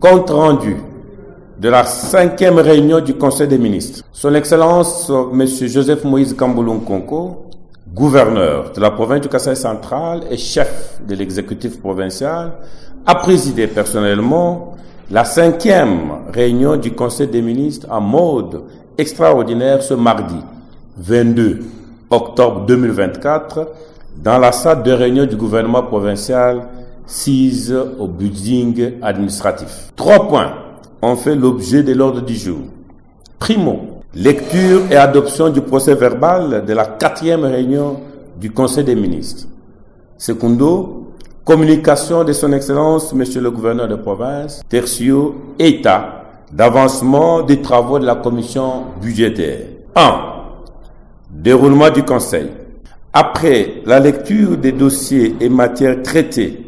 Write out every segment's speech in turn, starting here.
Compte rendu de la 5e réunion du Conseil des ministres. Son Excellence, M. Joseph Moïse Kamboulou Nkonko, gouverneur de la province du Kasaï central et chef de l'exécutif provincial, a présidé personnellement la 5e réunion du Conseil des ministres en mode extraordinaire ce mardi 22 octobre 2024 dans la salle de réunion du gouvernement provincial sise au building administratif. 3 points ont fait l'objet de l'ordre du jour. Primo, lecture et adoption du procès verbal de la 4e réunion du Conseil des ministres. Secondo, communication de son Excellence, Monsieur le gouverneur de province. Tertio, état d'avancement des travaux de la commission budgétaire. 1. Déroulement du Conseil. Après la lecture des dossiers et matières traités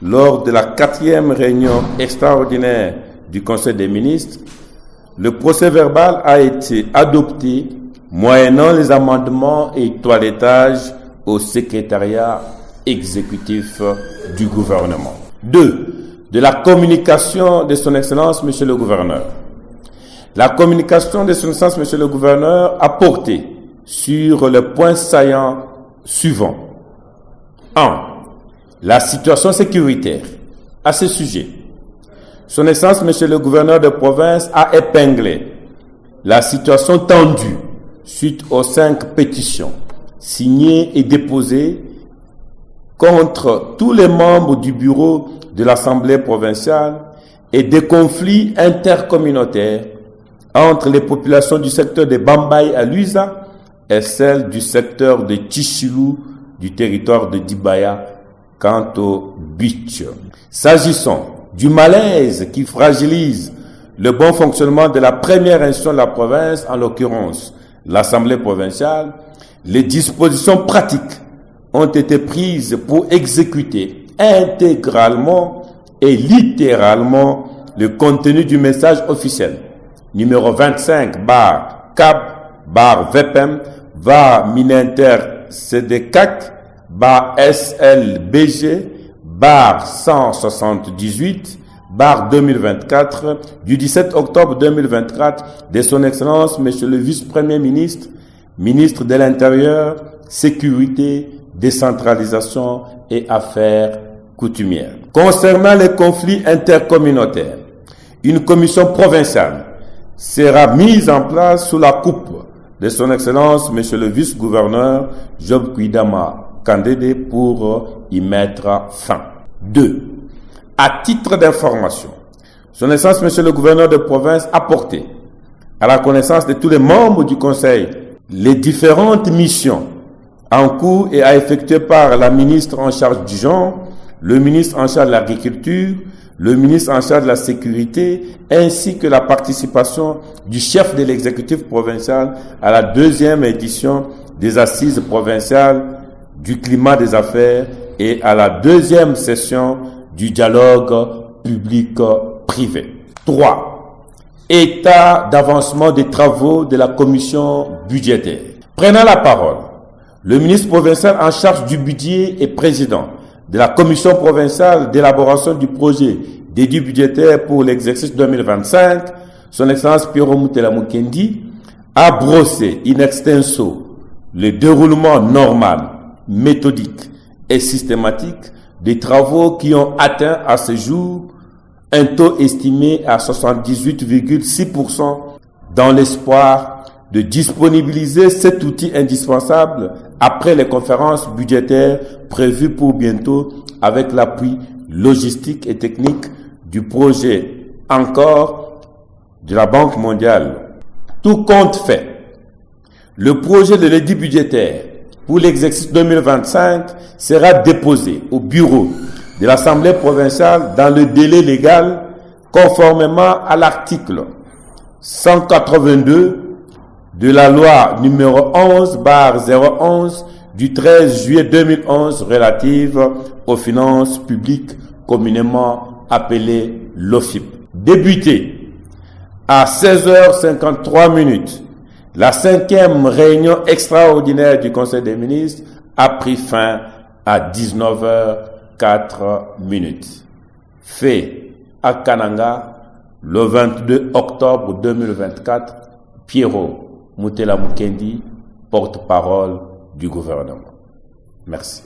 lors de la 4e réunion extraordinaire du Conseil des ministres, le procès verbal a été adopté moyennant les amendements et toilettages au secrétariat exécutif du gouvernement. 2. De la communication de son Excellence, Monsieur le gouverneur. La communication de son Excellence, Monsieur le gouverneur, a porté sur le point saillant suivant. 1. La situation sécuritaire. À ce sujet, son Excellence, Monsieur le gouverneur de province, a épinglé la situation tendue suite aux 5 pétitions signées et déposées contre tous les membres du bureau de l'Assemblée provinciale et des conflits intercommunautaires entre les populations du secteur de Bambaye à Luisa et celles du secteur de Chichilou du territoire de Dibaya quant au beach. S'agissant du malaise qui fragilise le bon fonctionnement de la première institution de la province, en l'occurrence l'Assemblée provinciale, les dispositions pratiques ont été prises pour exécuter intégralement et littéralement le contenu du message officiel numéro 25/CAB/VPM Mininter CDCAC SLBG 178/2024 du 17 octobre 2024 de son Excellence Monsieur le Vice-Premier ministre, ministre de l'Intérieur, Sécurité, Décentralisation et Affaires coutumières. Concernant les conflits intercommunautaires, une commission provinciale sera mise en place sous la coupe de son Excellence Monsieur le Vice-gouverneur Job Kuidama Kandede pour y mettre fin. 2. À titre d'information, son Excellence Monsieur le gouverneur de province a porté à la connaissance de tous les membres du Conseil les différentes missions en cours et à effectuer par la ministre en charge du genre, le ministre en charge de l'agriculture, le ministre en charge de la sécurité, ainsi que la participation du chef de l'exécutif provincial à la 2e édition des assises provinciales du climat des affaires et à la 2e session du dialogue public-privé. 3. État d'avancement des travaux de la commission budgétaire. Prenant la parole, le ministre provincial en charge du budget et président de la commission provinciale d'élaboration du projet d'édit budgétaire pour l'exercice 2025, son Excellence Pierrot Moutela Mukendi, a brossé in extenso le déroulement normal, méthodique et systématique des travaux qui ont atteint à ce jour un taux estimé à 78,6% dans l'espoir de disponibiliser cet outil indispensable après les conférences budgétaires prévues pour bientôt avec l'appui logistique et technique du projet encore de la Banque mondiale. Tout compte fait, le projet de l'édit budgétaire pour l'exercice 2025 sera déposé au bureau de l'Assemblée provinciale dans le délai légal conformément à l'article 182 de la loi numéro 11/011 du 13 juillet 2011 relative aux finances publiques communément appelée l'OFIP. Débuté à 16h53, la 5e réunion extraordinaire du Conseil des ministres a pris fin à 19h04. Fait à Kananga le 22 octobre 2024. Pierrot Moutela Mukendi, porte-parole du gouvernement. Merci.